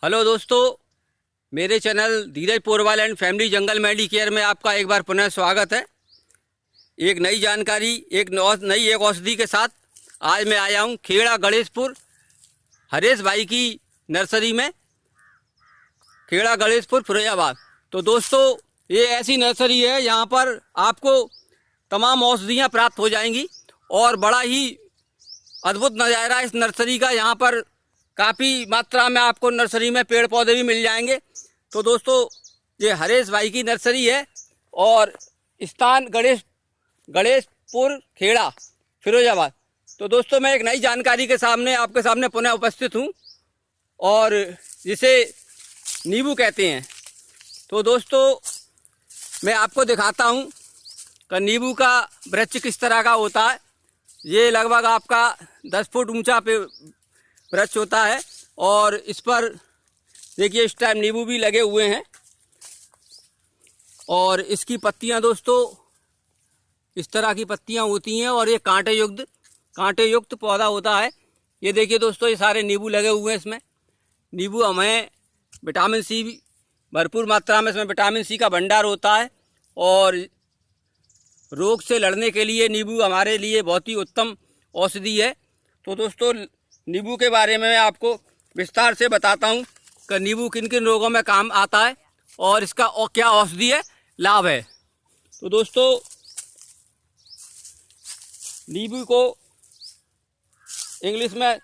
Hello दोस्तों, मेरे channel Dheeraj Porwal and family jungle medi care में आपका एक बार पुनः स्वागत है। एक नई जानकारी, एक औषधि के साथ आज मैं आया हूँ खेड़ा गणेशपुर हरेश भाई की नर्सरी में, खेड़ा गणेशपुर फिरोजाबाद। तो दोस्तों, ये ऐसी नर्सरी है यहाँ पर आपको तमाम औषधियाँ प्राप्त हो जाएंगी और बड़ा ही अद्भुत नज़ारा इस नर्सरी का। यहाँ पर काफ़ी मात्रा में आपको नर्सरी में पेड़ पौधे भी मिल जाएंगे। तो दोस्तों, ये हरेश भाई की नर्सरी है और स्थान गणेशपुर खेड़ा फिरोजाबाद। तो दोस्तों, मैं एक नई जानकारी के सामने आपके सामने पुनः उपस्थित हूँ और जिसे नींबू कहते हैं। तो दोस्तों, मैं आपको दिखाता हूँ कि नींबू का वृक्ष किस तरह का होता है। ये लगभग आपका 10 फुट ऊंचा वृक्ष होता है और इस पर देखिए इस टाइम नींबू भी लगे हुए हैं और इसकी पत्तियां दोस्तों इस तरह की पत्तियां होती हैं और ये कांटे युक्त पौधा होता है। ये देखिए दोस्तों, ये सारे नींबू लगे हुए हैं इसमें। नींबू हमें विटामिन सी भरपूर मात्रा में इसमें विटामिन सी का भंडार होता है और रोग से लड़ने के लिए नींबू हमारे लिए बहुत ही उत्तम औषधि है। तो दोस्तों, नींबू के बारे में मैं आपको विस्तार से बताता हूँ कि नींबू किन किन रोगों में काम आता है और इसका क्या औषधीय लाभ है। तो दोस्तों, नींबू को इंग्लिश में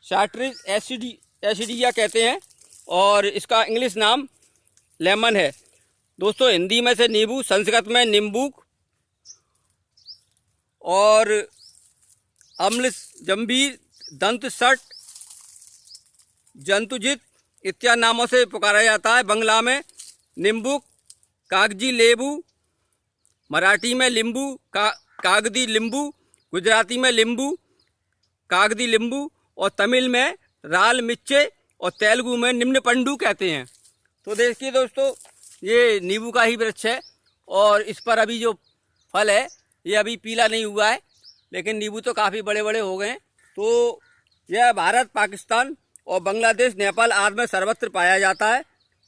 साइट्रिक एसिडिया कहते हैं और इसका इंग्लिश नाम लेमन है। दोस्तों, हिंदी में से नींबू, संस्कृत में निम्बूक और अम्ल जंबीर, दंत सट, जंतुजित इत्यादि नामों से पुकारा जाता है। बंगला में निम्बुक, कागजी लेबू, मराठी में लिंबू, कागदी लींबू, गुजराती में लिंबू, कागदी लींबू और तमिल में राल मिच्चे और तेलुगु में निम्न पंडू कहते हैं। तो देखिए दोस्तों, ये नींबू का ही वृक्ष है और इस पर अभी जो फल है ये अभी पीला नहीं हुआ है, लेकिन नींबू तो काफ़ी बड़े बड़े हो गए हैं। तो यह भारत, पाकिस्तान और बांग्लादेश, नेपाल आदि में सर्वत्र पाया जाता है।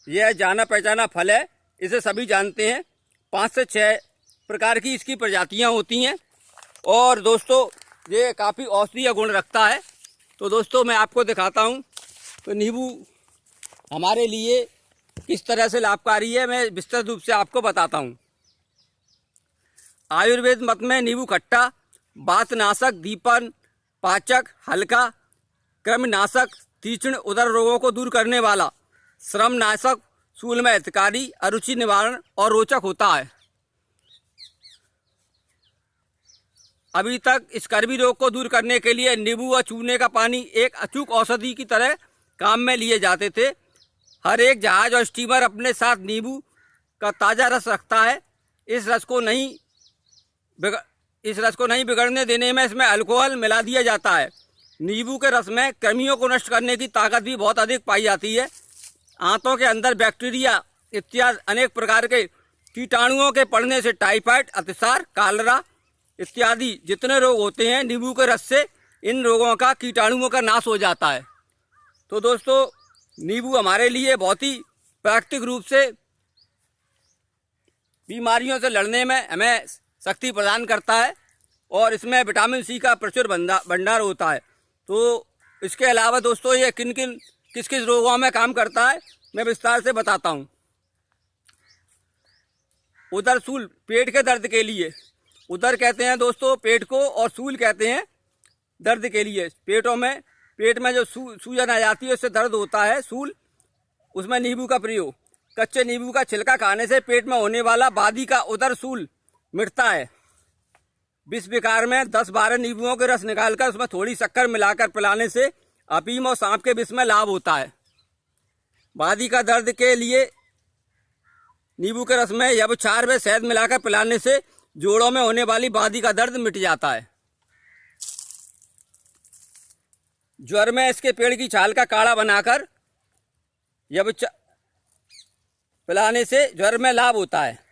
यह जाना पहचाना फल है, इसे सभी जानते हैं। 5 से 6 प्रकार की इसकी प्रजातियां होती हैं और दोस्तों ये काफ़ी औषधीय गुण रखता है। तो दोस्तों, मैं आपको दिखाता हूँ तो नींबू हमारे लिए किस तरह से लाभकारी है, मैं विस्तृत रूप से आपको बताता हूँ। आयुर्वेद मत में नींबू खट्टा, वातनाशक, दीपन पाचक, हल्का, कृमिनाशक, तीक्ष्ण उदर रोगों को दूर करने वाला, श्रमनाशक, शूल में हितकारी, अरुचि निवारण और रोचक होता है। अभी तक इस कर्मी रोग को दूर करने के लिए नींबू व चूने का पानी एक अचूक औषधि की तरह काम में लिए जाते थे। हर एक जहाज और स्टीमर अपने साथ नींबू का ताज़ा रस रखता है। इस रस को नहीं बिगड़ने देने में इसमें अल्कोहल मिला दिया जाता है। नींबू के रस में कृमियों को नष्ट करने की ताकत भी बहुत अधिक पाई जाती है। आंतों के अंदर बैक्टीरिया इत्यादि अनेक प्रकार के कीटाणुओं के पड़ने से टाइफाइड, अतिसार, कालरा इत्यादि जितने रोग होते हैं, नींबू के रस से इन रोगों का, कीटाणुओं का नाश हो जाता है। तो दोस्तों, नींबू हमारे लिए बहुत ही प्राकृतिक रूप से बीमारियों से लड़ने में हमें शक्ति प्रदान करता है और इसमें विटामिन सी का प्रचुर भंडार होता है। तो इसके अलावा दोस्तों, ये किस किस रोगों में काम करता है मैं विस्तार से बताता हूँ। उदर सूल, पेट के दर्द के लिए। उदर कहते हैं दोस्तों पेट को और सूल कहते हैं दर्द के लिए। पेट में जो सूजन आ जाती है, उससे दर्द होता है सूल, उसमें नींबू का प्रयोग। कच्चे नींबू का छिलका खाने से पेट में होने वाला बादी का उदर सूल मिटता है। विष विकार में 10-12 नींबुओं के रस निकालकर उसमें थोड़ी शक्कर मिलाकर पिलाने से अफीम और सांप के विष में लाभ होता है। बादी का दर्द के लिए नींबू के रस में यवक्षार व शहद मिलाकर पिलाने से जोड़ों में होने वाली बादी का दर्द मिट जाता है। ज्वर में इसके पेड़ की छाल का काढ़ा बनाकर पिलाने से ज्वर में लाभ होता है।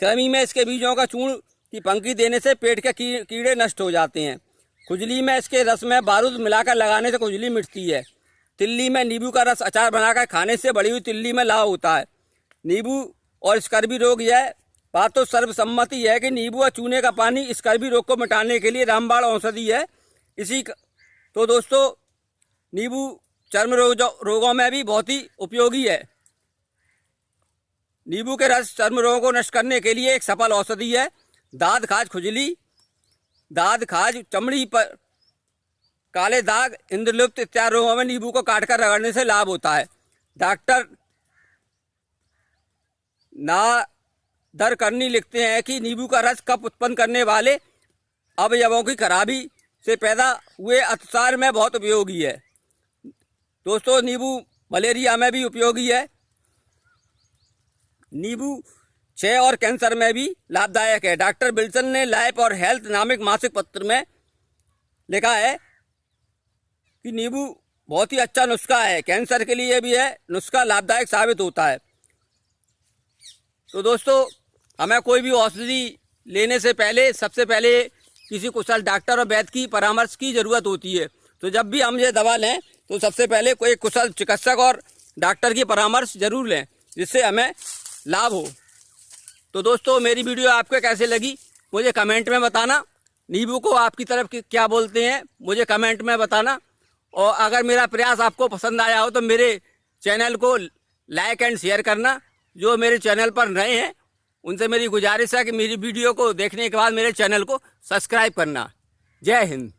कृमि में इसके बीजों का चूर्ण की पंक्ति देने से पेट के कीड़े नष्ट हो जाते हैं। खुजली में इसके रस में बारूद मिलाकर लगाने से खुजली मिटती है। तिल्ली में नींबू का रस अचार बनाकर खाने से बढ़ी हुई तिल्ली में लाभ होता है। नींबू और स्कर्वी रोग, यह बात तो सर्वसम्मति है कि नींबू और चूने का पानी स्कर्वी रोग को मिटाने के लिए रामबाण औषधि है। तो दोस्तों, नींबू चर्म रोगों में भी बहुत ही उपयोगी है। नींबू के रस चर्म रोगों को नष्ट करने के लिए एक सफल औषधि है। दाद, खाज, खुजली, दाद, खाज, चमड़ी पर काले दाग, इंद्रलिप्त इत्यादि रोगों में नींबू को काटकर रगड़ने से लाभ होता है। डॉक्टर नादरकर्णी लिखते हैं कि नींबू का रस कफ उत्पन्न करने वाले अवयवों की खराबी से पैदा हुए अतिसार में बहुत उपयोगी है। दोस्तों, नींबू मलेरिया में भी उपयोगी है। नींबू क्षय और कैंसर में भी लाभदायक है। डॉक्टर विल्सन ने लाइफ और हेल्थ नामक मासिक पत्र में लिखा है कि नींबू बहुत ही अच्छा नुस्खा है, कैंसर के लिए भी है नुस्खा लाभदायक साबित होता है। तो दोस्तों, हमें कोई भी औषधि लेने से पहले सबसे पहले किसी कुशल डॉक्टर और वैद्य की परामर्श की ज़रूरत होती है। तो जब भी हम ये दवा लें तो सबसे पहले कोई कुशल चिकित्सक और डॉक्टर की परामर्श जरूर लें, जिससे हमें लाभ हो। तो दोस्तों, मेरी वीडियो आपको कैसे लगी मुझे कमेंट में बताना। नींबू को आपकी तरफ क्या बोलते हैं मुझे कमेंट में बताना। और अगर मेरा प्रयास आपको पसंद आया हो तो मेरे चैनल को लाइक एंड शेयर करना। जो मेरे चैनल पर नए हैं उनसे मेरी गुजारिश है कि मेरी वीडियो को देखने के बाद मेरे चैनल को सब्सक्राइब करना। जय हिंद।